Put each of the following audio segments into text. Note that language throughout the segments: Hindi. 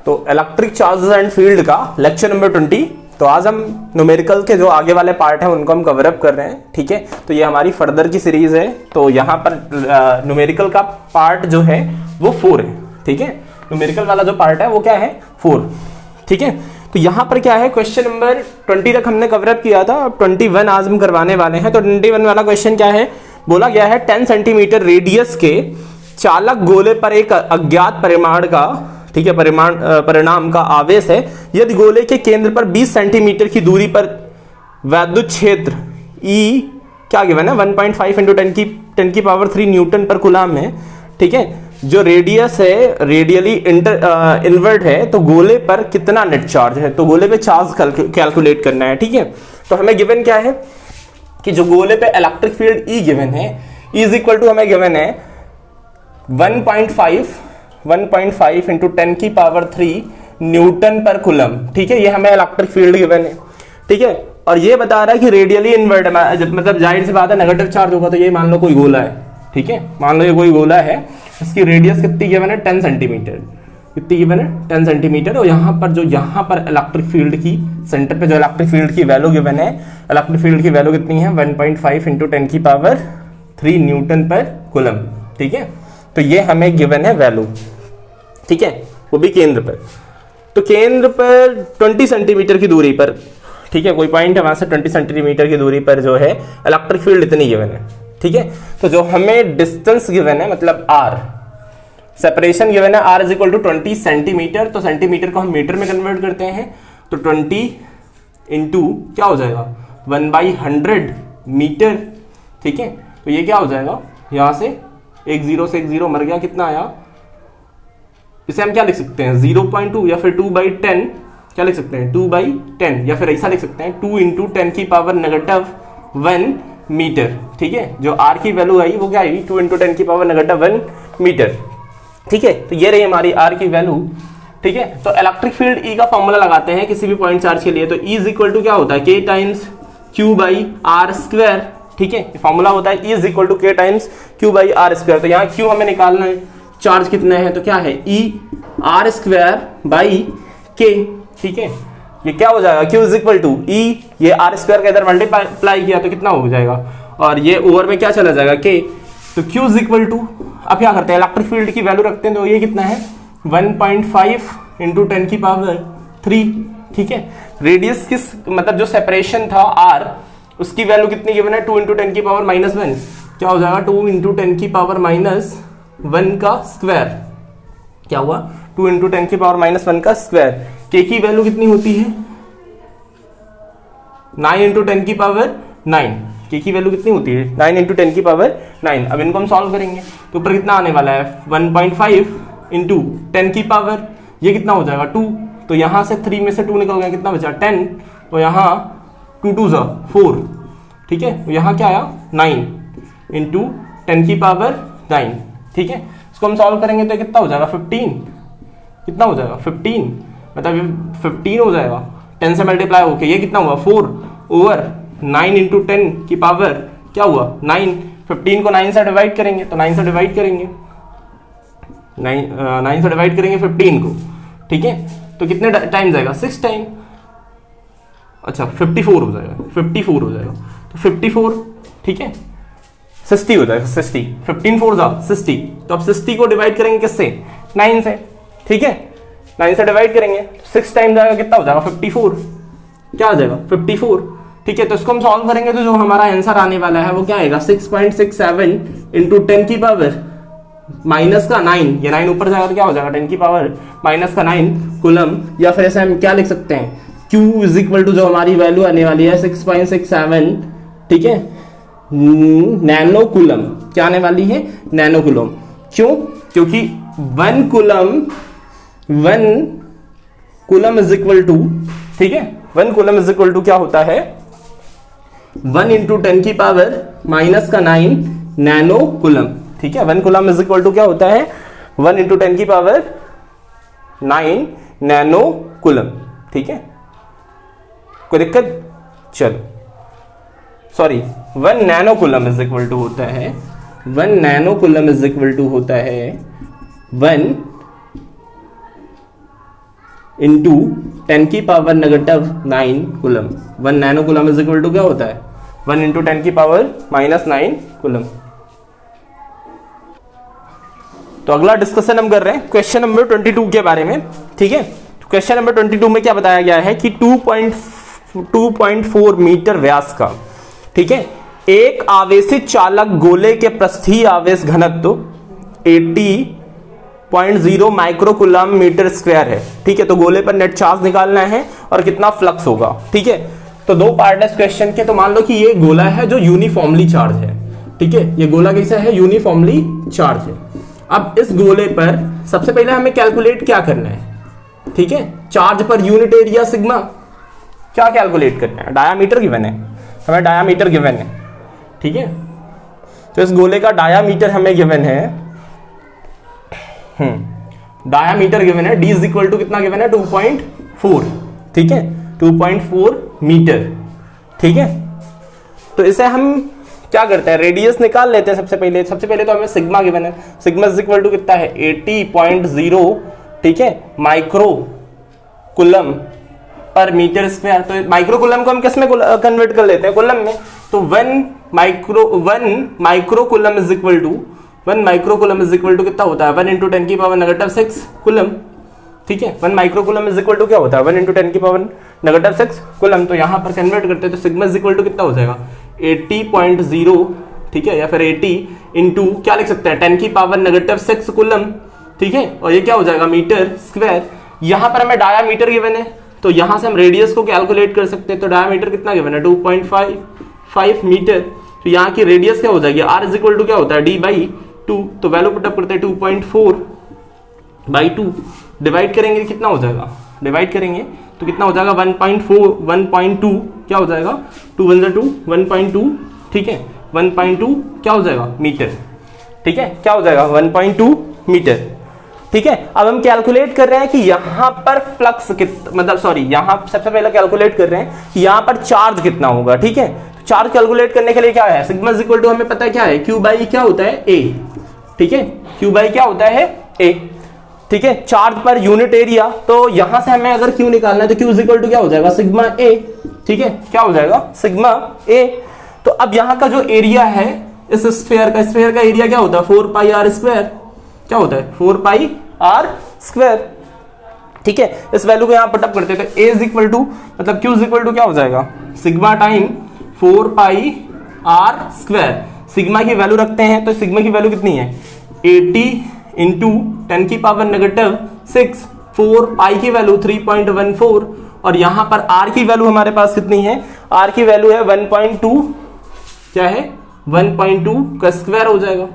तो इलेक्ट्रिक चार्जेस एंड फील्ड का लेक्चर नंबर 20। तो आज हम न्यूमेरिकल के जो आगे वाले पार्ट हैं उनको हम कवर अप कर रहे हैं, ठीक है। तो ये हमारी फर्दर की सीरीज है। तो यहाँ पर न्यूमेरिकल का पार्ट जो है वो 4 है, ठीक है। न्यूमेरिकल वाला जो पार्ट है वो क्या है 4, ठीक है। तो यहाँ पर क्या है, क्वेश्चन नंबर 20 तक हमने कवर अप किया था, अब 21 आज हम करवाने वाले हैं। तो 21 वाला क्वेश्चन क्या है, बोला गया है 10 सेंटीमीटर रेडियस के चालक गोले पर एक अज्ञात परिमाण का, ठीक है, परिणाम का आवेश है। यदि गोले के केंद्र पर 20 सेंटीमीटर की दूरी पर वैद्युत क्षेत्र E क्या गिवन है 1.5 इंटू 10 की पावर 3 न्यूटन पर कूलम है, ठीक है। जो रेडियस है रेडियली इनवर्ट है, तो गोले पर कितना नेट चार्ज है, तो गोले पे चार्ज कैलकुलेट करना है, ठीक है। तो हमें गिवन क्या है कि जो गोले पे इलेक्ट्रिक फील्ड E गिवन है, E इज इक्वल टू हमें गिवन है 1.5 इंटू 10 की पावर 3 न्यूटन पर कूलम, ठीक है। ये हमें इलेक्ट्रिक फील्ड गिवन है, ठीक है। और ये बता रहा है कि रेडियली इनवर्ट, मतलब जाहिर सी बात है नेगेटिव चार्ज होगा। तो ये मान लो कोई गोला है, ठीक है, मान लो ये कोई गोला है, इसकी रेडियस कितनी गिवन है 10 सेंटीमीटर, कितनी गिवन है 10 सेंटीमीटर। और यहाँ पर इलेक्ट्रिक फील्ड की सेंटर पे जो इलेक्ट्रिक फील्ड की वैल्यू गिवन है, इलेक्ट्रिक फील्ड की वैल्यू कितनी है 1.5 इंटू 10 की पावर 3 न्यूटन पर कूलम, ठीक है। तो ये हमें गिवन है वैल्यू, ठीक है, वो भी केंद्र पर। तो केंद्र पर 20 सेंटीमीटर की दूरी पर, ठीक है, कोई पॉइंट है वहां से 20 सेंटीमीटर की दूरी पर जो है इलेक्ट्रिक फील्ड इतनी गिवन है, ठीक है। तो जो हमें डिस्टेंस गिवन है, मतलब r सेपरेशन गिवन है, r is equal to 20 centimetre. तो सेंटीमीटर को हम मीटर में कन्वर्ट करते हैं, तो 20 इंटू क्या हो जाएगा 1/100 मीटर, ठीक है। तो ये क्या हो जाएगा, यहां से एक 0 से एक 0 मर गया, कितना आया, इसे हम क्या लिख सकते हैं 0.2 या फिर 2/10, क्या लिख सकते हैं 2/10, या फिर ऐसा लिख सकते हैं 2 इंटू 10 की पावर -1 मीटर, ठीक है। जो r की वैल्यू आई वो क्या आई 2 इंटू 10 की पावर -1 मीटर, ठीक है। तो ये रही हमारी r की वैल्यू, ठीक है। तो इलेक्ट्रिक फील्ड E का फॉर्मूला लगाते हैं किसी भी पॉइंट चार्ज के लिए। तो E इज इक्वल टू क्या होता है k times q by r square, ठीक है। फॉर्मूला होता है E is equal to k times q by r square. तो यहाँ q हमें निकालना है, चार्ज कितने हैं, तो क्या है E r square by k, ठीक है। ये क्या हो जाएगा q is equal to E, ये r स्क्वायर का इधर मल्टीप्लाई किया तो कितना हो जाएगा, और ये ओवर में क्या चला जाएगा k। तो q इज इक्वल टू, अब क्या करते हैं इलेक्ट्रिक फील्ड की वैल्यू रखते हैं। तो ये कितना है 1.5 इंटू 10 की पावर 3, ठीक है। रेडियस किस, मतलब जो सेपरेशन था r, उसकी वैल्यू कितनी गिवन है 2 इंटू 10 की पावर -1, क्या हो जाएगा 2 इंटू 10 की पावर -1 का स्क्वायर, क्या हुआ 2 इंटू 10 की पावर -1 का स्क्वायर। k की वैल्यू कितनी होती है 9 इंटू 10 की पावर 9, k की वैल्यू कितनी होती है 9 इंटू 10 की पावर 9। अब इनको हम सॉल्व करेंगे तो ऊपर कितना आने वाला है 1.5 इंटू 10 की पावर, ये कितना हो जाएगा 2। तो यहां से 3 में से 2 निकल गया, कितना बचा 10। तो यहाँ 2 2 4, ठीक है। तो यहाँ क्या आया 9 इंटू 10 की पावर 9, ठीक है। इसको हम सॉल्व करेंगे तो कितना हो जाएगा 15, कितना हो जाएगा 15, मतलब 15 हो जाएगा 10 से मल्टीप्लाई होके, ये कितना हुआ 4 ओवर 9 इंटू 10 की पावर क्या हुआ 9। 15 को 9 से डिवाइड करेंगे, तो 9 से डिवाइड करेंगे 9 से डिवाइड करेंगे 15 को, ठीक है। तो कितने टाइम जाएगा 6 टाइम, अच्छा 54 हो जाएगा, 54 हो जाएगा। तो 54, ठीक है, 60 हो जाएगा, 60, 15 4 जा 60। तो अब 60 को डिवाइड करेंगे किससे 9 से, ठीक है, 9 से डिवाइड करेंगे 6 टाइम जाएगा, कितना हो जाएगा 54, क्या आ जाएगा 54, ठीक है। तो इसको हम सॉल्व करेंगे तो जो हमारा आंसर आने वाला है वो क्या आएगा 6.67 इंटू 10 की पावर माइनस का 9, ये 9 ऊपर जाएगा तो क्या हो जाएगा 10 की पावर माइनस का 9 कूलम। या फिर ऐसे हम क्या लिख सकते हैं Q इज इक्वल टू जो हमारी वैल्यू आने वाली है 6.67, ठीक है, नैनो कूलम, क्या आने वाली है नैनो कूलम। क्यों, क्योंकि 1 कूलम इज इक्वल टू, ठीक है, 1 कूलम इज इक्वल टू क्या होता है 1 इंटू 10 की पावर माइनस का 9 नैनो कूलम, ठीक है। 1 कूलम इज इक्वल टू क्या होता है 1 इंटू 10 की पावर 9 नैनो कूलम, ठीक है। कोई दिक्कत, चलो sorry 1 nano coulomb is equal to होता है 1 nano coulomb is equal to होता है 1 इंटू 10 की power negative 9 coulomb. 1 nano coulomb is equal to क्या होता है 1 इंटू 10 की पावर -9 कूलम। तो अगला डिस्कशन हम कर रहे हैं क्वेश्चन नंबर 22 के बारे में। ठीक है, तो क्वेश्चन नंबर 22 में क्या बताया गया है कि 2.4 मीटर व्यास का, ठीक है, एक आवेशित चालक गोले के पृष्ठीय आवेश घनत्व 80.0 माइक्रोकूलम मीटर स्क्वायर है। ठीक है, तो गोले पर नेट चार्ज निकालना है और कितना फ्लक्स होगा। ठीक है, तो दो पार्ट है इस क्वेश्चन के। तो मान लो कि ये गोला है जो यूनिफॉर्मली चार्ज है। ठीक है, ये गोला कैसा है, यूनिफॉर्मली चार्ज है। अब इस गोले पर सबसे पहले हमें कैलकुलेट क्या करना है, ठीक है, charge per unit area sigma क्या कैलकुलेट करना है, डायामीटर गिवन है, हमें डायामीटर गिवन है। ठीक है, तो इस गोले का डायामीटर हमें गिवन है, डायामीटर गिवन है, d इज इक्वल टू कितना गिवन है 2.4। ठीक है, 2.4 मीटर। ठीक है, तो इसे हम क्या करते हैं, रेडियस निकाल लेते हैं। सबसे पहले तो हमें सिग्मा गिवन है, सिग्मा इज इक्वल टू कितना है 80.0, ठीक है, micro coulomb per metre square. तो माइक्रो कूलम को हम किस में कन्वर्ट कर लेते हैं, कूलम में। तो 1 micro coulomb is equal to 1 micro coulomb is equal to कितना होता है 1 इंटू 10 की पावर नेगेटिव 6 कूलम। ठीक है, 1 micro coulomb is equal to क्या होता है 1 इंटू 10 की पावर नेगेटिव 6 कूलम। तो यहां पर कन्वर्ट करते हैं तो सिग्मा इज इक्वल टू कितना हो जाएगा 80.0, ठीक है, या फिर 80 इंटू क्या लिख सकते हैं 10 की पावर नेगेटिव 6 कूलम। ठीक है, और ये क्या हो जाएगा मीटर स्क्वायर। यहां पर हमें डायामीटर गिवन है, तो यहां से हम रेडियस को कैलकुलेट कर सकते हैं। तो डायामीटर कितना गिवन है 2.5 मीटर। तो यहाँ की रेडियस क्या हो जाएगी r इज इक्वल टू क्या होता है d/2। तो वैल्यू पुटअप करते हैं 2.4/2 डिवाइड करेंगे कितना हो जाएगा, डिवाइड करेंगे तो कितना हो जाएगा 1.2 क्या हो जाएगा 2 1 2 1.2। ठीक है, 1.2 क्या हो जाएगा मीटर। ठीक है, क्या हो जाएगा 1.2 मीटर। ठीक है, अब हम कैलकुलेट कर रहे हैं कि यहां पर फ्लक्स यहां सबसे पहले कैलकुलेट कर रहे हैं कि यहां पर चार्ज कितना होगा। ठीक है, तो चार्ज कैलकुलेट करने के लिए क्या है सिग्मा इज इक्वल टू हमें पता है क्या है Q/E क्या होता है A। ठीक है, Q/E क्या होता है A। ठीक है, चार्ज पर यूनिट एरिया, तो यहां से हमें अगर Q निकालना है तो Q इज इक्वल टू क्या हो जाएगा सिग्मा A। ठीक है, क्या हो जाएगा सिग्मा A। तो अब यहां का जो एरिया है इस स्फीयर का एरिया क्या होता है 4πr², क्या होता है 4πr²। ठीक है, इस वैल्यू को यहां पुटअप करते हैं तो A इज इक्वल टू मतलब Q इज इक्वल टू क्या हो जाएगा सिग्मा टाइम 4πr²। सिग्मा की वैल्यू रखते हैं तो सिग्मा की वैल्यू कितनी है 80 इंटू 10 की पावर नेगेटिव 6, 4 पाई की वैल्यू 3.14, और यहां पर r की वैल्यू हमारे पास कितनी है, r की वैल्यू है 1.2, क्या है 1.2 का स्क्वायर हो जाएगा।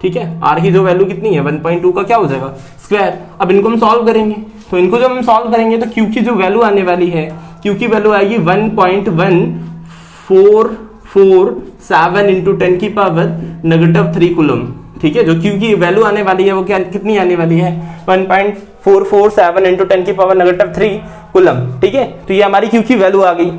ठीक है, r की जो वैल्यू कितनी है 1.2 का क्या हो जाएगा स्क्वायर। अब इनको हम सॉल्व करेंगे, तो इनको जब हम सॉल्व करेंगे तो q की जो वैल्यू आने वाली है, q की वैल्यू आएगी 1.1447 इंटू 10 की पावर नेगेटिव 3 कूलम। ठीक है, जो q की वैल्यू आने वाली है वो क्या कितनी आने वाली है 1.447 इंटू 10 की पावर नेगेटिव 3 कूलम। ठीक है, तो ये हमारी q की वैल्यू आ गई।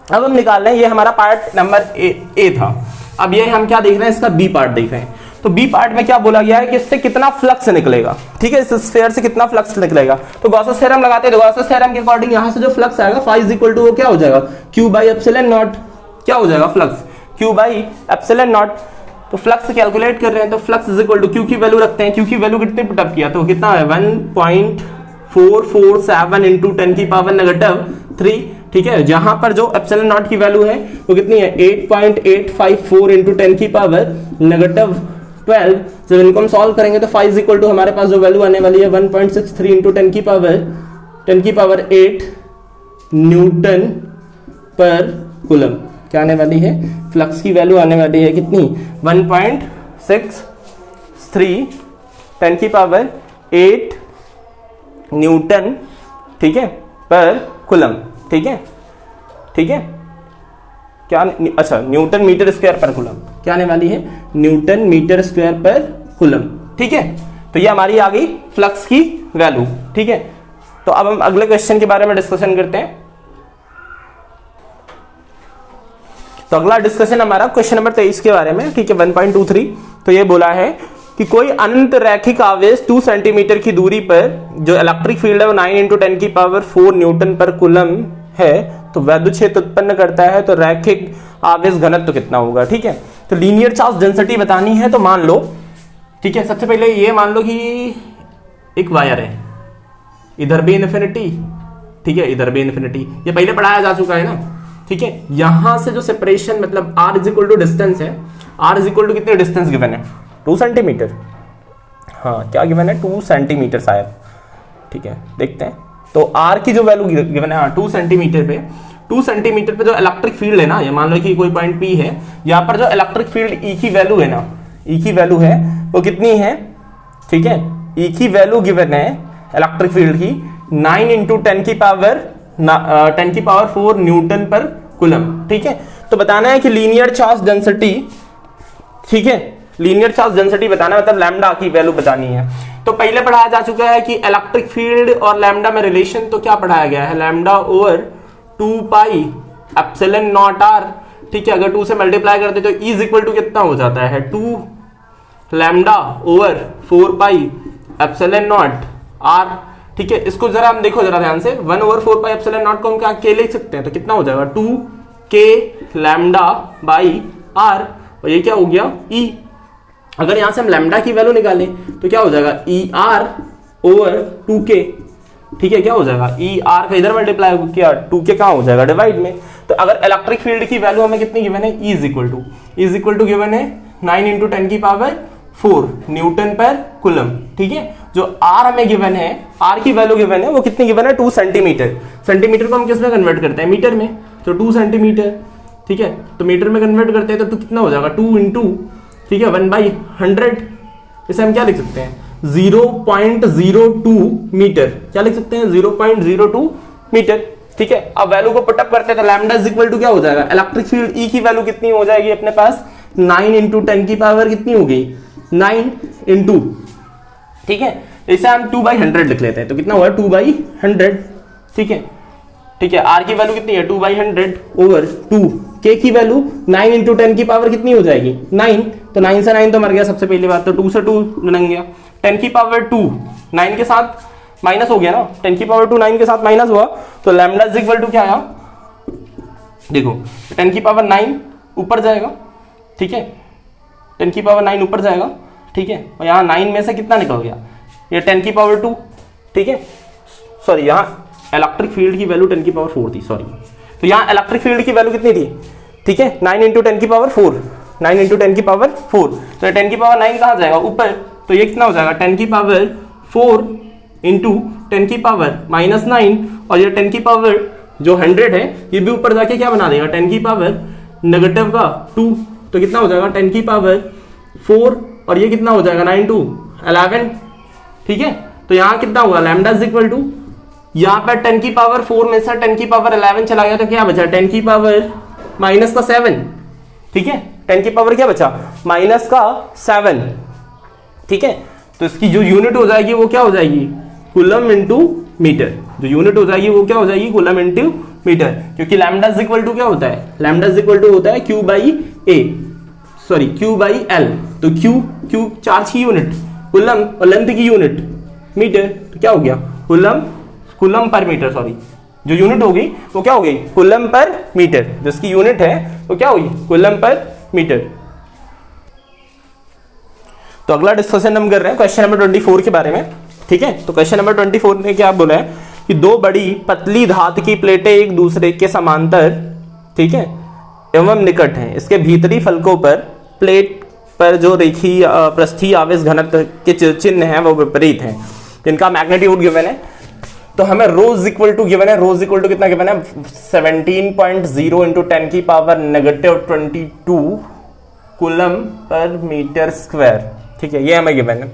अब हम निकाल रहे हैं, ये हमारा पार्ट नंबर ए था। अब ये हम क्या देख रहे हैं, इसका बी पार्ट देख रहे हैं। तो बी पार्ट में क्या बोला गया है कि इससे कितना फ्लक्स निकलेगा। ठीक है, इस स्फीयर से कितना फ्लक्स निकलेगा। तो गॉसेस थ्योरम लगाते हैं, तो गॉसेस थ्योरम के अकॉर्डिंग यहां से जो फ्लक्स आएगा फाई इज इक्वल टू वो क्या हो जाएगा Q/ε0, क्या हो जाएगा फ्लक्स Q/ε0। तो फ्लक्स कैलकुलेट कर रहे हैं, तो flux is equal to Q की वैल्यू रखते हैं। Q की वैल्यू कितने पुटअप किया तो कितना है 1.447 इंटू 10 की पावर नेगेटिव 3। ठीक है, जहां पर जो ε0 की वैल्यू है वो कितनी है 8.854 इंटू 10 की पावर नेगेटिव 12। जब इनको हम सॉल्व करेंगे तो फाई इज इक्वल टू हमारे पास जो वैल्यू आने वाली है 1.63 इंटू 10 की पावर 8 न्यूटन पर कूलम। क्या आने वाली है, फ्लक्स की वैल्यू आने वाली है कितनी 1.63 10 की पावर 8 न्यूटन, ठीक है, पर कूलम। ठीक है, ठीक है, क्या अच्छा न्यूटन मीटर स्क्वायर पर कूलम क्या आने वाली है न्यूटन मीटर स्क्वायर पर कूलम। ठीक है, तो ये हमारी आ गई फ्लक्स की वैल्यू। ठीक है, तो अब हम अगले क्वेश्चन के बारे में डिस्कशन करते हैं। तो अगला डिस्कशन हमारा क्वेश्चन नंबर 23 के बारे में। ठीक है, 1.23। तो ये बोला है कि कोई अनंत रैखिक आवेश 2 सेंटीमीटर की दूरी पर जो इलेक्ट्रिक फील्ड है वो 9 × 10⁴ न्यूटन पर कूलम है, तो वैद्युत क्षेत्र उत्पन्न करता है, तो रैखिक आवेश घनत्व कितना होगा। ठीक है, तो लीनियर चार्ज डेंसिटी बतानी है, तो मान लो, ठीक है, सबसे पहले ये मान लो कि एक वायर है, इधर भी इन्फिनिटी, ठीक है, इधर भी इन्फिनिटी, ये पहले पढ़ाया जा चुका है ना। ठीक है, यहां से जो सेपरेशन मतलब r = डिस्टेंस है, r = कितने डिस्टेंस गिवन है, 2 सेंटीमीटर, हाँ क्या गिवन है, 2 सेंटीमीटर शायद। ठीक है, देखते हैं, तो r की जो वैल्यू गिवन है, हाँ 2 सेंटीमीटर पे, 2 सेंटीमीटर पे जो इलेक्ट्रिक फील्ड है ना, ये मान लो कि कोई पॉइंट P है, यहाँ पर जो इलेक्ट्रिक फील्ड E की वैल्यू है ना, E की वैल्यू है वो कितनी है, ठीक है, E की वैल्यू गिवन है इलेक्ट्रिक फील्ड की 9 × 10⁴ न्यूटन पर कूलम। ठीक है, तो बताना है कि लीनियर चार्ज डेंसिटी, ठीक है, लीनियर चार्ज डेंसिटी बताना है, मतलब लैम्डा की वैल्यू बतानी है। तो पहले पढ़ाया जा चुका है कि इलेक्ट्रिक फील्ड और लैम्डा में रिलेशन, तो क्या पढ़ाया गया है, लैम्डा ओवर 2πε0r। ठीक है, अगर 2 से मल्टीप्लाई करते तो E = कितना हो जाता है, 2 लैम्डा ओवर 4πε0r। ठीक है, इसको जरा हम देखो जरा ध्यान से, 1/4πε0 को हम क्या लिख सकते हैं, तो कितना हो जाएगा 2k लैम्डा बाई r, और ये क्या हो गया E। अगर यहां से हम लैम्डा की वैल्यू निकालें तो क्या हो जाएगा ER ओवर 2k। ठीक है, क्या हो जाएगा ER का इधर मल्टीप्लाई किया, 2k कहां हो जाएगा डिवाइड में। तो अगर इलेक्ट्रिक फील्ड की वैल्यू हमें कितनी गिवन है, E = गिवन है 9 × 10⁴ न्यूटन पर कूलम। ठीक है, जो R हमें गिवन है, R की वैल्यू गिवन है वो कितनी गिवन है, 2 सेंटीमीटर। सेंटीमीटर को हम किस में कन्वर्ट करते हैं, मीटर में, तो 2 सेंटीमीटर। ठीक है, तो मीटर में कन्वर्ट करते हैं तो कितना हो जाएगा 2 × ठीक है 1/100। इसे हम क्या लिख सकते हैं, 0.02 मीटर, क्या लिख सकते हैं 0.02 मीटर। ठीक है, अब वैल्यू को पुटअप करते हैं तो लैम्डा = क्या हो जाएगा, इलेक्ट्रिक फील्ड E की वैल्यू कितनी हो जाएगी अपने पास, 9 × 10⁻⁴ कितनी हो गई, 9 × ठीक है, इसे हम 2/100 लिख लेते हैं, तो कितना हुआ 2/100। ठीक है, ठीक है, R की वैल्यू कितनी है 2/100 ओवर 2, K की वैल्यू 9 × 10⁻⁴ कितनी हो जाएगी 9, तो 9 से 9 तो मर गया सबसे पहली बात, तो 2 से 2 लग गया, 10⁻², 9 के साथ माइनस हो गया ना, 10⁻², 9 के साथ माइनस हुआ, तो लैम्डा = क्या आया, देखो 10⁻9 ऊपर जाएगा। ठीक है, 10⁻9 ऊपर जाएगा। ठीक है, और यहाँ 9 में से कितना निकल गया, ये 10⁻²। ठीक है, सॉरी, यहाँ इलेक्ट्रिक फील्ड की वैल्यू 10⁻4 थी, सॉरी, तो यहाँ इलेक्ट्रिक फील्ड की वैल्यू कितनी थी, ठीक है 9 × 10⁻4, 9 × 10⁻4, तो 10⁻9 कहाँ जाएगा ऊपर, तो ये कितना हो जाएगा 10⁻4 × 10⁻⁻9, और ये 10⁻, जो 100 है ये भी ऊपर जाके क्या बना देगा 10⁻2, तो कितना हो जाएगा 10⁻4, और ये कितना हो जाएगा 9 × 11। ठीक है, तो यहाँ कितना हुआ लैम्डा = यहाँ पर 10⁻4 में से 10⁻11 चला गया, तो क्या बचा 10⁻⁻7। ठीक है, 10⁻, क्या बचा -7। ठीक है, तो इसकी जो यूनिट हो जाएगी वो क्या हो जाएगी, कूलम × मीटर। जो यूनिट हो जाएगी वो क्या हो जाएगी, कूलम × मीटर, क्योंकि लैम्डा = क्या होता है, लैम्डा = होता है Q/A, सॉरी Q/L, तो Q चार्ज की यूनिट कूलम और लेंथ की यूनिट मीटर, तो क्या हो गया कूलम पर मीटर, सॉरी, जो यूनिट होगी वो क्या होगी कूलम पर मीटर, जिसकी यूनिट है वो क्या होगी कूलम पर मीटर। तो अगला डिस्कशन हम कर रहे हैं क्वेश्चन नंबर 24 के बारे में। ठीक है, तो क्वेश्चन नंबर 24 ने क्या बोला है कि दो बड़ी पतली धातु की प्लेटें एक दूसरे के समांतर, ठीक है, एवं निकट हैं, इसके भीतरी फलकों पर प्लेट पर जो रेखीय पृष्ठीय आवेश घनत्व के चिन्ह हैं वो विपरीत हैं, जिनका मैग्नीट्यूड गिवन है। तो हमें ρ = गिवन है, ρ = कितना गिवन है 17.0 × 10⁻22 कूलम पर मीटर स्क्वायर। ठीक है, ये हमें गिवन है।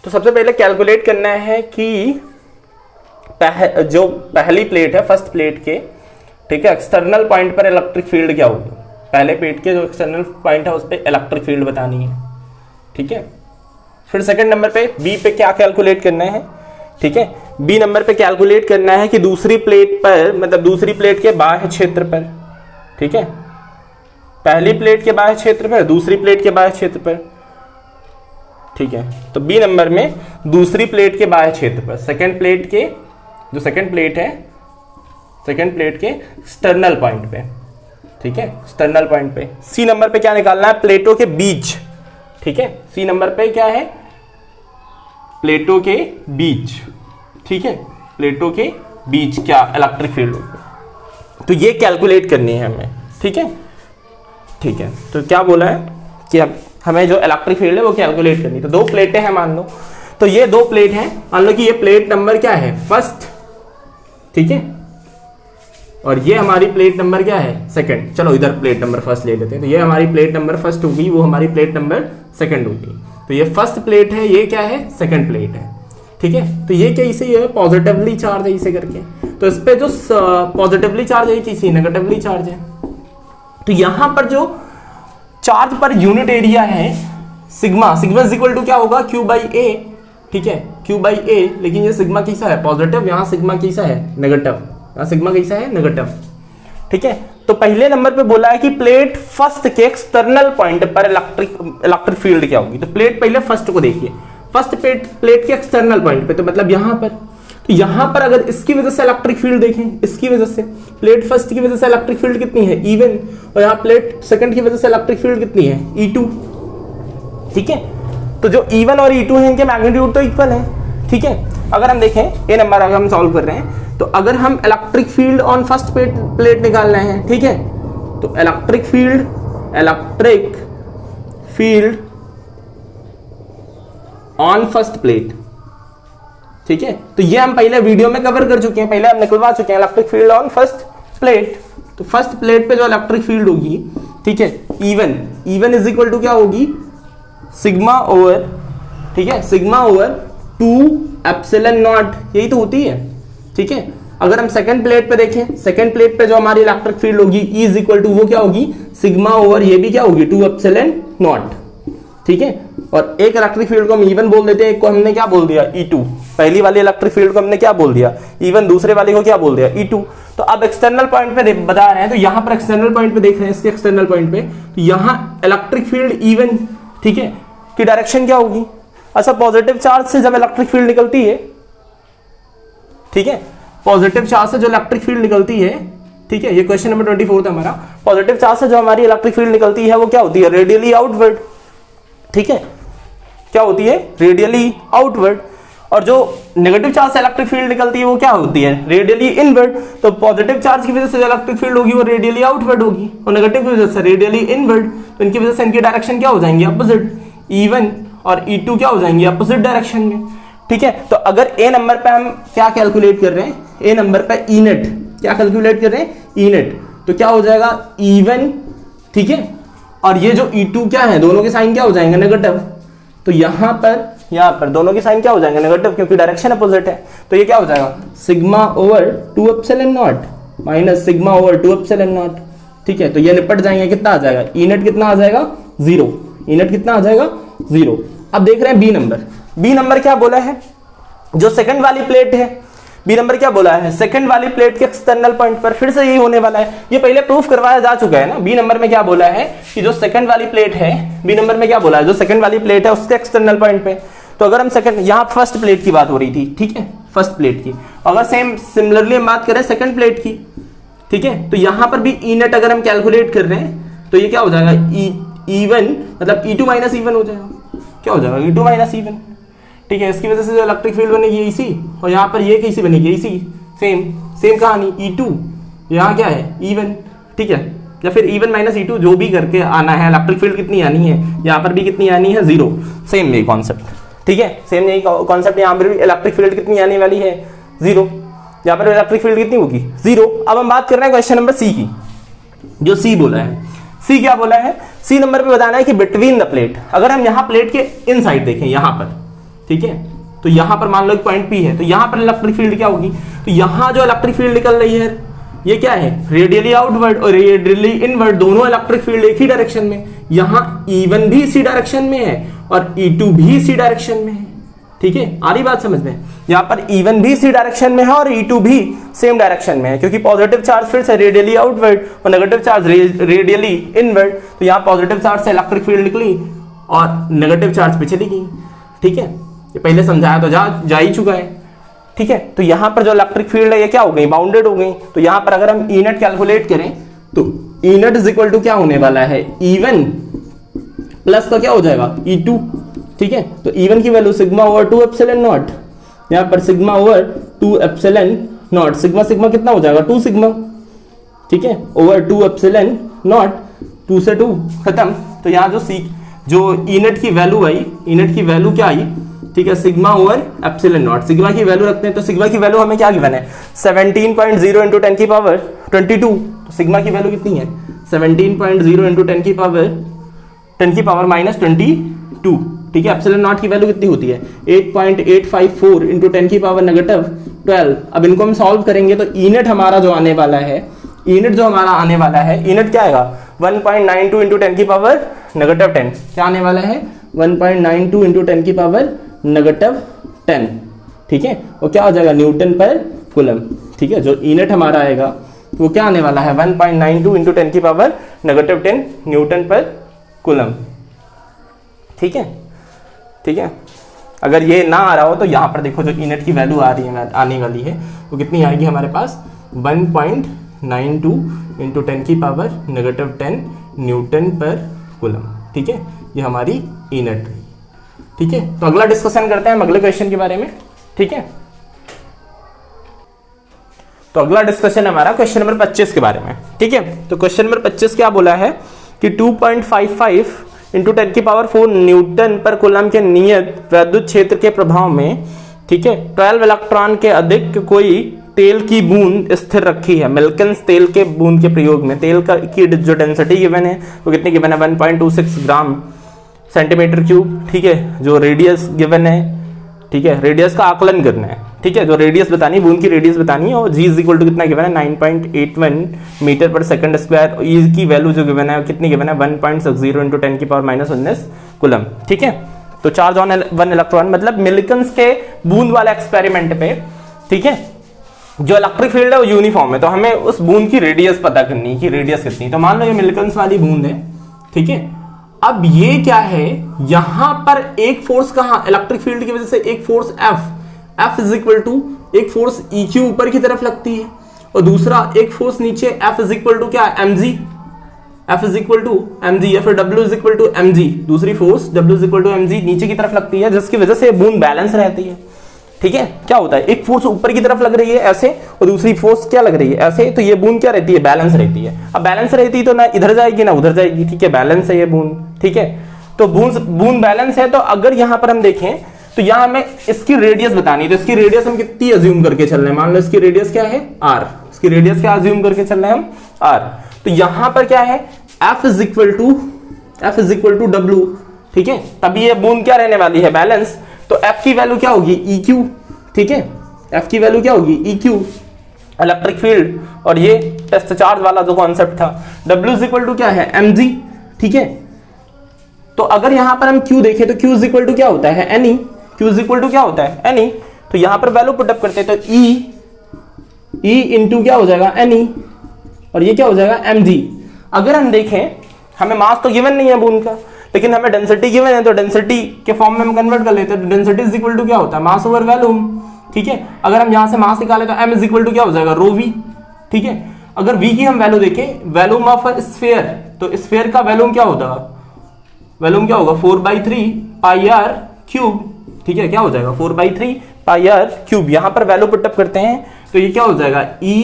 तो सबसे पहले कैलकुलेट करना है कि जो पहली प्लेट है, फर्स्ट प्लेट के, ठीक है, एक्सटर्नल पॉइंट पर इलेक्ट्रिक फील्ड क्या होगी, पहले प्लेट के जो एक्सटर्नल पॉइंट है उस पर इलेक्ट्रिक फील्ड बतानी है। ठीक है, फिर सेकंड नंबर पे बी पे क्या कैलकुलेट करना है, ठीक है, बी नंबर पे कैलकुलेट करना है कि दूसरी प्लेट पर, मतलब दूसरी प्लेट के बाह्य क्षेत्र पर, ठीक है, पहली प्लेट के बाह्य क्षेत्र पर, दूसरी प्लेट के बाह्य क्षेत्र पर, ठीक है, तो बी नंबर में दूसरी प्लेट के बाह्य क्षेत्र पर सेकंड प्लेट के जो सेकंड प्लेट है, सेकंड प्लेट के एक्सटर्नल पॉइंट पे, ठीक है, एक्सटर्नल पॉइंट पे। सी नंबर पे क्या निकालना है, प्लेटों के बीच, ठीक है, सी नंबर पे क्या है, प्लेटों के बीच, ठीक है, प्लेटों के बीच क्या इलेक्ट्रिक फील्ड होगी, तो ये कैलकुलेट करनी है हमें, ठीक है, ठीक है। तो क्या बोला है कि हमें जो इलेक्ट्रिक फील्ड है वो कैलकुलेट करनी है। तो दो प्लेटें हैं मान लो, तो ये दो प्लेट हैं, मान लो कि ये प्लेट नंबर क्या है, फर्स्ट, ठीक है, और ये हमारी प्लेट नंबर क्या है, सेकंड। चलो इधर प्लेट नंबर फर्स्ट ले लेते हैं, तो ये हमारी प्लेट नंबर फर्स्ट होगी, वो हमारी प्लेट नंबर सेकंड होगी। तो ये फर्स्ट प्लेट है, ये क्या है, सेकंड प्लेट है, ठीक है। तो ये कैसे है, पॉजिटिवली चार्ज है इसे करके, तो इस पे जो पॉजिटिवली चार्ज है किसी नेगेटिवली चार्ज है। तो यहां पर जो चार्ज पर यूनिट एरिया है sigma, sigma is equal to क्या होगा, क्यू बाई ए, ठीक है, क्यू बाई ए, लेकिन ये सिग्मा कैसा है, पॉजिटिव, यहाँ सिग्मा कैसा है, नेगेटिव, यहाँ सिग्मा कैसा है, नेगेटिव, ठीक है। तो पहले नंबर पे बोला है कि प्लेट फर्स्ट के एक्सटर्नल पॉइंट पर इलेक्ट्रिक फील्ड क्या होगी। तो प्लेट पहले फर्स्ट को देखिए, फर्स्ट प्लेट के एक्सटर्नल पॉइंट पे, तो मतलब यहां पर, तो यहां पर अगर इसकी वजह से इलेक्ट्रिक फील्ड देखें, इसकी वजह से प्लेट फर्स्ट की वजह से इलेक्ट्रिक फील्ड कितनी है, इवन, और यहाँ प्लेट सेकंड की वजह से इलेक्ट्रिक फील्ड कितनी है, E2, ठीक है। तो जो E1 और E2 है इनके मैग्नीट्यूड तो इक्वल है, ठीक है। अगर हम देखें ये नंबर अगर हम सॉल्व कर रहे हैं, तो अगर हम electric field on first plate निकाल रहे हैं, ठीक है, तो electric field on first plate, ठीक है, तो ये हम पहले वीडियो में कवर कर चुके हैं, पहले हम निकलवा चुके हैं electric field on first plate. तो फर्स्ट प्लेट पे जो इलेक्ट्रिक फील्ड होगी, ठीक है, E1 इज इक्वल टू क्या होगी, सिग्मा ओवर, ठीक है, सिग्मा ओवर 2 एप्सिलॉन नॉट, यही तो होती है, ठीक है। अगर हम सेकंड प्लेट पे देखें, सेकंड प्लेट पे जो हमारी इलेक्ट्रिक फील्ड होगी E इज इक्वल टू वो क्या होगी, सिग्मा ओवर ये भी क्या होगी, 2 एप्सिलॉन नॉट, ठीक है। और एक इलेक्ट्रिक फील्ड को हम E1 बोल देते हैं, एक को हमने क्या बोल दिया, E2। पहली वाली इलेक्ट्रिक फील्ड को हमने क्या बोल दिया, E1, दूसरे वाले को क्या बोल दिया, E2। तो अब एक्सटर्नल पॉइंट पे बता रहे हैं, तो यहां पर एक्सटर्नल पॉइंट पे देख रहे हैं, इसके एक्सटर्नल पॉइंट पे, तो यहां इलेक्ट्रिक फील्ड E1, ठीक है, की डायरेक्शन क्या होगी, अच्छा पॉजिटिव चार्ज से जब इलेक्ट्रिक फील्ड निकलती है, ठीक है, पॉजिटिव चार्ज से जो इलेक्ट्रिक फील्ड निकलती है, ठीक है, ये क्वेश्चन नंबर 24 था हमारा। पॉजिटिव चार्ज से जो हमारी इलेक्ट्रिक फील्ड निकलती है वो क्या होती है, रेडियली आउटवर्ड, ठीक है, क्या होती है, रेडियली आउटवर्ड। और जो नेगेटिव चार्ज से इलेक्ट्रिक फील्ड निकलती है वो क्या होती है, रेडियली इनवर्ड। तो पॉजिटिव चार्ज की वजह से जो इलेक्ट्रिक फील्ड होगी वो रेडियली आउटवर्ड होगी, और नेगेटिव की वजह से रेडियली इनवर्ड, तो इनकी वजह से इनकी डायरेक्शन क्या हो जाएंगी, अपोजिट। E1 और E2 क्या हो जाएंगे, अपोजिट डायरेक्शन में, ठीक है। तो अगर ए नंबर पे हम क्या कैलकुलेट कर रहे हैं, ए नंबर पे E नेट क्या कैलकुलेट कर रहे हैं, E नेट, तो क्या हो जाएगा E1, ठीक है, और ये जो E2 क्या है, दोनों के साइन क्या हो जाएंगे, नेगेटिव। तो यहां पर दोनों के साइन क्या हो जाएंगे, नेगेटिव, क्योंकि डायरेक्शन अपोजिट है। तो ये क्या हो जाएगा, sigma over 2 epsilon not minus sigma over 2 epsilon not, ठीक है। तो ये निपट जाएंगे, कितना आ जाएगा, E नेट कितना आ जाएगा, 0, E नेट कितना आ जाएगा, 0। अब देख रहे हैं बी नंबर क्या बोला है, जो सेकंड वाली प्लेट है, बी नंबर क्या बोला है, सेकंड वाली प्लेट के एक्सटर्नल पॉइंट पर फिर से यही होने वाला है, ये पहले प्रूफ करवाया जा चुका है ना। बी नंबर में क्या बोला है कि जो सेकंड वाली प्लेट है, बी नंबर में क्या बोला है, जो सेकंड वाली प्लेट है उसके एक्सटर्नल पॉइंट पे। तो अगर हम सेकंड, यहाँ फर्स्ट प्लेट की बात हो रही थी, ठीक है, फर्स्ट प्लेट की, अगर सिमिलरली हम बात करें सेकंड प्लेट की, ठीक है, तो यहां पर भी E नेट अगर हम कैलकुलेट कर रहे हैं, तो ये क्या हो जाएगा, E1 मतलब E2 माइनस E1 हो जाएगा, क्या हो जाएगा, E2 माइनस E1, ठीक है। इसकी वजह से जो इलेक्ट्रिक फील्ड बनेगी इसी, और यहाँ पर ये कैसी बनेगी, इसी, सेम कहानी, E2 यहाँ क्या है, E1, ठीक है, या फिर E1 माइनस E2 जो भी करके आना है, इलेक्ट्रिक फील्ड कितनी आनी है, यहाँ पर भी कितनी आनी है, 0, सेम यही कॉन्सेप्ट, ठीक है, सेम यही कॉन्सेप्ट, यहाँ पर भी इलेक्ट्रिक फील्ड कितनी आने वाली है, 0, यहाँ पर इलेक्ट्रिक फील्ड कितनी होगी, 0। अब हम बात कर रहे हैं क्वेश्चन नंबर सी की, जो सी बोला है, सी क्या बोला है, सी नंबर पे बताना है कि बिटवीन द प्लेट, अगर हम यहाँ प्लेट के इन साइड देखें, यहाँ पर, ठीक है, तो यहां पर मान लो एक पॉइंट P है, तो यहां पर इलेक्ट्रिक फील्ड क्या होगी, तो यहां जो इलेक्ट्रिक फील्ड निकल रही है ये क्या है, रेडियली आउटवर्ड और रेडियली इनवर्ड, दोनों इलेक्ट्रिक फील्ड एक ही डायरेक्शन में। यहां E1 भी इसी डायरेक्शन में है और E2 भी इसी डायरेक्शन में है, ठीक है, आ रही बात समझ में। यहाँ पर E1 भी इसी डायरेक्शन में है और E2 भी सेम डायरेक्शन में है, क्योंकि पॉजिटिव चार्ज फिर से रेडियली आउटवर्ड और नेगेटिव चार्ज रेडियली इनवर्ड। तो यहाँ पॉजिटिव चार्ज से इलेक्ट्रिक फील्ड निकली और नेगेटिव चार्ज पे चली गई, ठीक है, ये पहले समझाया तो जा ही चुका है, ठीक है। तो यहां पर जो इलेक्ट्रिक फील्ड है ये क्या हो गई, बाउंडेड हो गई। तो यहां पर अगर हम ई नेट कैलकुलेट करें तो E net is equal to क्या होने वाला है, E1 प्लस का क्या हो जाएगा E2, ठीक है। तो E1 की value sigma over 2 epsilon not, यहां पर sigma over 2 epsilon not, sigma sigma कितना हो जाएगा 2 सिग्मा, ठीक है, ओवर 2 एप्सिलॉन नॉट, 2 से 2 खत्म। तो यहाँ जो ई नेट की वैल्यू आई, ई नेट की वैल्यू क्या आई, ठीक है, sigma over epsilon not. Sigma की वैल्यू रखते हैं तो सिग्मा की वैल्यू हमें क्या गिवन है 17.0 इंटू 10 की पावर 22। तो सिग्मा की वैल्यू कितनी है 17.0 इंटू 10 की पावर माइनस 22, ठीक है। एप्सिलॉन नॉट की वैल्यू कितनी होती है 8.854 इंटू 10 की पावर नेगेटिव 12। अब इनको हम सॉल्व करेंगे तो ई नेट हमारा जो आने वाला है, ई नेट क्या आएगा 1.92 इंटू 10 की पावर नेगेटिव 10, क्या आने वाला है 1.92 इंटू 10 की पावर नेगेटिव 10, ठीक है। वो क्या हो जाएगा न्यूटन पर कूलम, ठीक है। जो ई नेट हमारा आएगा वो क्या आने वाला है 1.92 इंटू 10 की पावर नेगेटिव 10 न्यूटन पर कूलम, ठीक है, ठीक है। अगर ये ना आ रहा हो तो यहाँ पर देखो जो ई नेट की वैल्यू आने वाली है वो कितनी आएगी हमारे पास 1.92 इंटू 10 की पावर नेगेटिव 10 न्यूटन पर कूलम, ठीक है। ये हमारी ई नेट, ठीक है। तो अगला डिस्कशन करते हैं हम अगले क्वेश्चन के बारे में, ठीक है। तो अगला डिस्कशन हमारा क्वेश्चन नंबर 25 के बारे में, ठीक है। तो क्वेश्चन नंबर 25 क्या बोला है कि 2.55 इंटू 10 की पावर 4 न्यूटन पर कूलम के नियत विद्युत क्षेत्र के प्रभाव में, ठीक है, 12 इलेक्ट्रॉन के अधिक कोई तेल की बूंद स्थिर रखी है। मिल्किंस तेल के बूंद के प्रयोग में तेल की जो डेंसिटी गिवन है वो कितनी गिवन है 1.26 ग्राम सेंटीमीटर क्यूब, ठीक है। जो रेडियस गिवन है, ठीक है, रेडियस का आकलन करना है, ठीक है, जो रेडियस बतानी, बूंद की रेडियस बतानी है, और जी इज इक्वल टू कितना गिवन है 9.81 मीटर पर सेकंड स्क्वायर। ई की वैल्यू जो गिवन है कितनी गिवन है 1.60 इंटू 10 की पावर माइनस 19 कूलम, ठीक है। तो चार्ज ऑन 1 इलेक्ट्रॉन, मतलब मिल्किंस के बूंद वाले एक्सपेरिमेंट पे, ठीक है, जो इलेक्ट्रिक फील्ड है वो यूनिफॉर्म है। तो हमें उस बूंद की रेडियस पता करनी है कि रेडियस कितनी। तो मान लो ये मिल्किंस वाली बूंद है, ठीक है। अब ये क्या है, यहां पर एक फोर्स कहां, इलेक्ट्रिक फील्ड की वजह से एक force F is equal to एक फोर्स EQ ऊपर की तरफ लगती है, और दूसरा एक फोर्स नीचे F इज इक्वल टू क्या mg, F is equal to mg, या फिर W is equal to mg, दूसरी force W is equal to mg नीचे की तरफ लगती है, जिसकी वजह से बूंद बैलेंस रहती है, ठीक है। क्या होता है, एक फोर्स ऊपर की तरफ लग रही है ऐसे, और दूसरी फोर्स क्या लग रही है ऐसे, तो ये बूंद क्या रहती है बैलेंस रहती है। अब बैलेंस रहती है तो ना इधर जाएगी ना उधर जाएगी, ठीक है, बैलेंस है ये बूंद, ठीक है। तो बूंद बैलेंस है। तो अगर यहां पर हम देखें तो यहां हमें इसकी रेडियस बतानी है, तो इसकी रेडियस हम कितनी अज्यूम करके चल रहे हैं, मान लो इसकी रेडियस क्या है r, इसकी रेडियस क्या अज्यूम करके चल रहे हैं हम r। तो यहां पर क्या है F is equal to W, ठीक है। तभी ये बूंद क्या रहने वाली है बैलेंस। तो F की वैल्यू क्या होगी EQ, ठीक है, F की वैल्यू क्या होगी EQ इलेक्ट्रिक फील्ड, और ये टेस्ट चार्ज वाला जो कॉन्सेप्ट था। W इज इक्वल टू क्या है mg, ठीक है। तो अगर यहां पर हम Q देखें तो Q इज इक्वल टू क्या होता है Ne, Q is equal to क्या होता है Ne। तो यहां पर वैल्यू पुटअप करते हैं तो E इंटू क्या हो जाएगा Ne, और ये क्या हो जाएगा mg। अगर हम देखें हमें मास तो गिवन नहीं है बूंद का, लेकिन हमें डेंसिटी गिवन है, तो डेंसिटी के फॉर्म में हम कन्वर्ट कर लेते हैं। तो डेंसिटी इज इक्वल टू क्या होता है मास ओवर वॉल्यूम, ठीक है। अगर हम यहां से मास निकाले तो m इज इक्वल टू क्या हो जाएगा रो v, ठीक है। अगर v की हम वैल्यू देखें, वॉल्यूम ऑफ स्फीयर, तो स्फीयर का वॉल्यूम क्या होगा 4/3 पाई r क्यूब, ठीक है। क्या हो जाएगा 4/3 पाई r क्यूब। यहां पर वैल्यू पुटअप करते हैं तो ये क्या हो जाएगा E,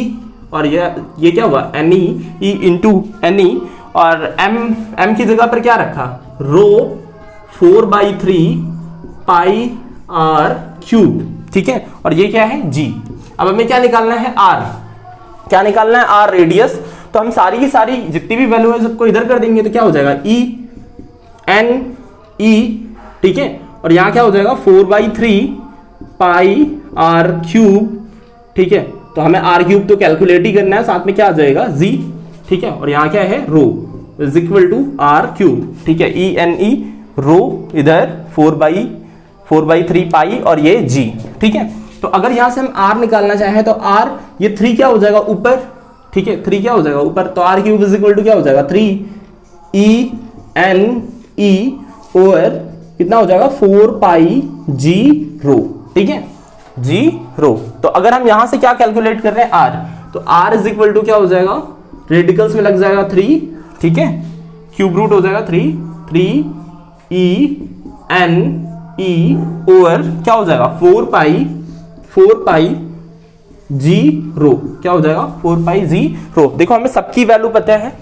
और ये क्या होगा Ne, E इंटू Ne, और m की जगह पर क्या रखा रो 4/3 पाई r क्यूब, ठीक है। और ये क्या है G। अब हमें क्या निकालना है R, क्या निकालना है R रेडियस। तो हम सारी की सारी जितनी भी वैल्यू है सबको इधर कर देंगे तो क्या हो जाएगा E N E, ठीक है। और यहां क्या हो जाएगा 4/3 पाई r क्यूब, ठीक है। तो हमें r क्यूब तो कैलकुलेट ही करना है, साथ में क्या आ जाएगा G, ठीक है। और यहां क्या है rho is equal to r cube, ठीक है। ENE रो इधर 4/3 पाई और ये G, ठीक है। तो अगर यहां से हम r निकालना चाहें तो r ये 3 क्या हो जाएगा ऊपर, ठीक है, 3 क्या हो जाएगा ऊपर, तो r cube is equal to क्या हो जाएगा 3 ENE ओवर कितना हो जाएगा 4 पाई जी रो, ठीक है, जी रो। तो अगर हम यहां से क्या कैलकुलेट कर रहे हैं आर, तो आर इज इक्वल टू क्या हो जाएगा, रेडिकल्स में लग जाएगा 3, ठीक है, क्यूब रूट हो जाएगा 3 ई एन ई ओवर क्या हो जाएगा 4 पाई जी रो, क्या हो जाएगा 4 पाई जी रो। देखो हमें सबकी वैल्यू पता है,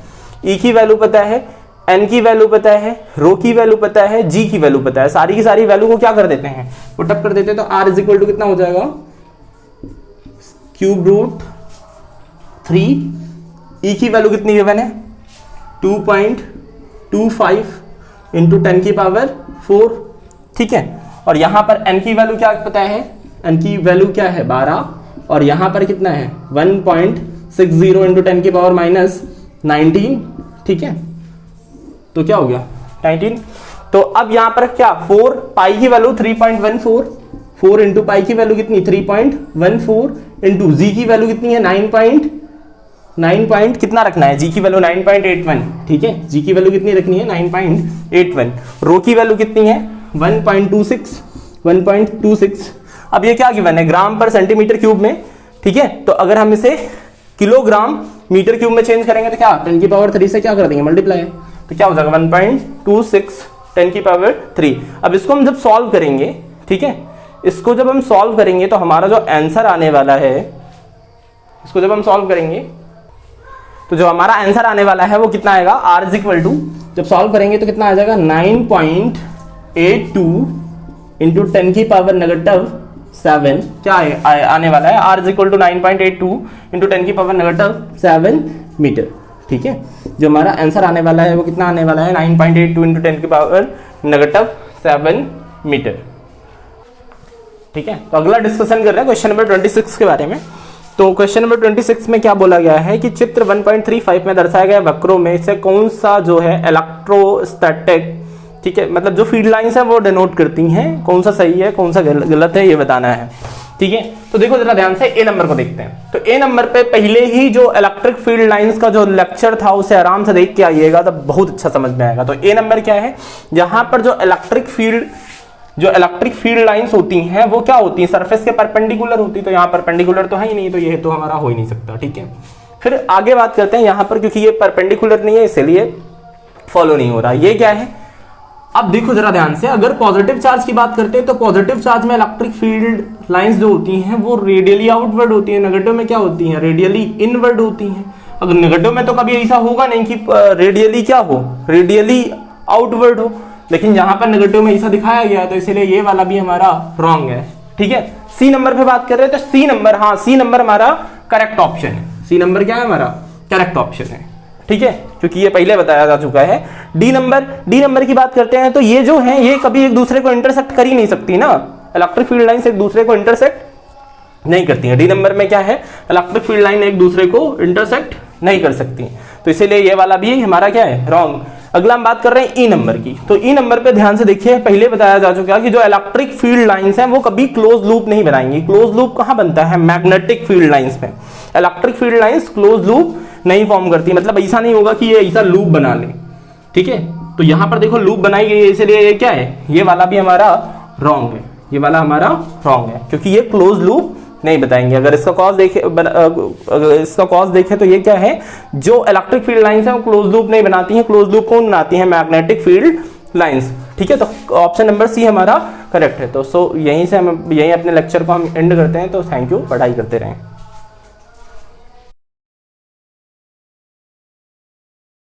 ई की वैल्यू पता है, एन की वैल्यू पता है, रो की वैल्यू पता है, जी की वैल्यू पता है, सारी की सारी वैल्यू को क्या कर देते हैं, पुटअप कर देते हैं। तो आर इज इक्वल टू कितना हो जाएगा, क्यूब रूट 3, ई की वैल्यू कितनी गिवन है 2.25 इंटू 10 की पावर 4, ठीक है, और यहां पर एन की वैल्यू क्या पता है, एन की वैल्यू क्या है 12, और यहां पर कितना है 1.60 इंटू 10 की पावर माइनस 19, ठीक है, तो क्या हो गया 19। तो अब यहां पर क्या 4 पाई की वैल्यू 3.14, 4 इंटू पाई की वैल्यू कितनी 3.14 इंटू जी की वैल्यू कितनी है 9 कितना रखना है, जी की वैल्यू 9.81, ठीक है, जी की वैल्यू कितनी रखनी है 9.81, रो की वैल्यू कितनी है 1.26। अब ये क्या गिवन है ग्राम पर सेंटीमीटर क्यूब में, ठीक है, तो अगर हम इसे किलोग्राम मीटर क्यूब में चेंज करेंगे तो क्या 10 की पावर 3 से क्या कर देंगे मल्टीप्लाई, तो क्या हो जाएगा 1.26 10 की पावर 3। अब इसको हम जब सॉल्व करेंगे, ठीक है, इसको जब हम सॉल्व करेंगे तो हमारा जो आंसर आने वाला है, इसको जब हम सॉल्व करेंगे तो जो हमारा आंसर आने वाला है वो कितना आएगा, आर इज इक्वल टू, जब सॉल्व करेंगे तो कितना आ जाएगा 9.82 इंटू 10 की पावर -7, क्या आने वाला है, r is equal to 9.82 into 10 की पावर -7 मीटर, ठीक है, जो हमारा आंसर आने वाला है वो कितना आने वाला है 9.82 इंटू 10 की पावर -7 मीटर, ठीक है। तो अगला डिस्कशन कर रहे हैं क्वेश्चन नंबर 26 के बारे में। तो क्वेश्चन नंबर 26 में क्या बोला गया है कि चित्र 1.35 में दर्शाया गया वक्रों में से कौन सा जो है इलेक्ट्रोस्टैटिक, ठीक है, मतलब जो फील्ड लाइंस है वो डिनोट करती हैं, कौन सा सही है कौन सा गलत है ये बताना है, ठीक है। तो देखो जरा ध्यान से ए नंबर को देखते हैं। तो ए नंबर पे पहले ही जो इलेक्ट्रिक फील्ड लाइंस का जो लेक्चर था उसे आराम से देख के आइएगा तो बहुत अच्छा समझ में आएगा। तो ए नंबर क्या है, जहां पर जो इलेक्ट्रिक फील्ड लाइंस होती हैं वो क्या होती हैं, सरफेस के परपेंडिकुलर होती, तो यहाँ परपेंडिकुलर तो है ही नहीं, तो ये तो हमारा हो ही नहीं सकता, ठीक है। फिर आगे बात करते हैं यहाँ पर, क्योंकि ये परपेंडिकुलर नहीं है इसलिए फॉलो नहीं हो रहा। ये क्या है, अब देखो जरा ध्यान से, अगर पॉजिटिव चार्ज की बात करते हैं तो पॉजिटिव चार्ज में इलेक्ट्रिक फील्ड लाइंस जो होती हैं वो रेडियली आउटवर्ड होती हैं, नेगेटिव में क्या होती हैं रेडियली इनवर्ड होती हैं। अगर नेगेटिव में तो कभी ऐसा होगा नहीं कि रेडियली क्या हो, रेडियली आउटवर्ड हो, लेकिन यहां पर नेगेटिव में ऐसा दिखाया गया है तो इसलिए ये वाला भी हमारा रॉन्ग है, ठीक है। सी नंबर पे बात कर रहे हैं तो सी नंबर, हाँ सी नंबर हमारा करेक्ट ऑप्शन है, सी नंबर क्या है हमारा करेक्ट ऑप्शन है, ठीक है, क्योंकि ये पहले बताया जा चुका है। डी नंबर की बात करते हैं तो ये जो है ये कभी एक दूसरे को इंटरसेक्ट कर ही नहीं सकती ना, इलेक्ट्रिक फील्ड लाइंस एक दूसरे को इंटरसेक्ट नहीं करती है। डी नंबर में क्या है, इलेक्ट्रिक फील्ड लाइन एक दूसरे को इंटरसेक्ट नहीं कर सकती, तो इसीलिए ये वाला भी हमारा क्या है रॉन्ग। अगला हम बात कर रहे हैं ई नंबर की। तो ई नंबर पे ध्यान से देखिए, पहले बताया जा चुका है कि जो इलेक्ट्रिक फील्ड लाइंस हैं वो कभी क्लोज लूप नहीं बनाएंगी। क्लोज लूप कहां बनता है, मैग्नेटिक फील्ड लाइंस में। Electric field lines close loop नहीं फॉर्म करती, मतलब ऐसा नहीं होगा कि ये ऐसा लूप बना ले, ठीक है। तो यहां पर देखो लूप बनाई गई है, इसलिए ये क्या है, ये वाला भी हमारा रॉन्ग है, ये वाला हमारा रॉन्ग है, क्योंकि ये क्लोज लूप नहीं बताएंगे। अगर इसका कॉज देखे तो ये क्या है, जो इलेक्ट्रिक फील्ड लाइंस है वो क्लोज लूप नहीं बनाती हैं, क्लोज लूप कौन बनाती है, मैग्नेटिक फील्ड लाइंस, ठीक है। तो ऑप्शन नंबर सी हमारा करेक्ट है। तो यहीं से हम अपने लेक्चर को हम एंड करते हैं। तो थैंक यू, पढ़ाई करते रहें।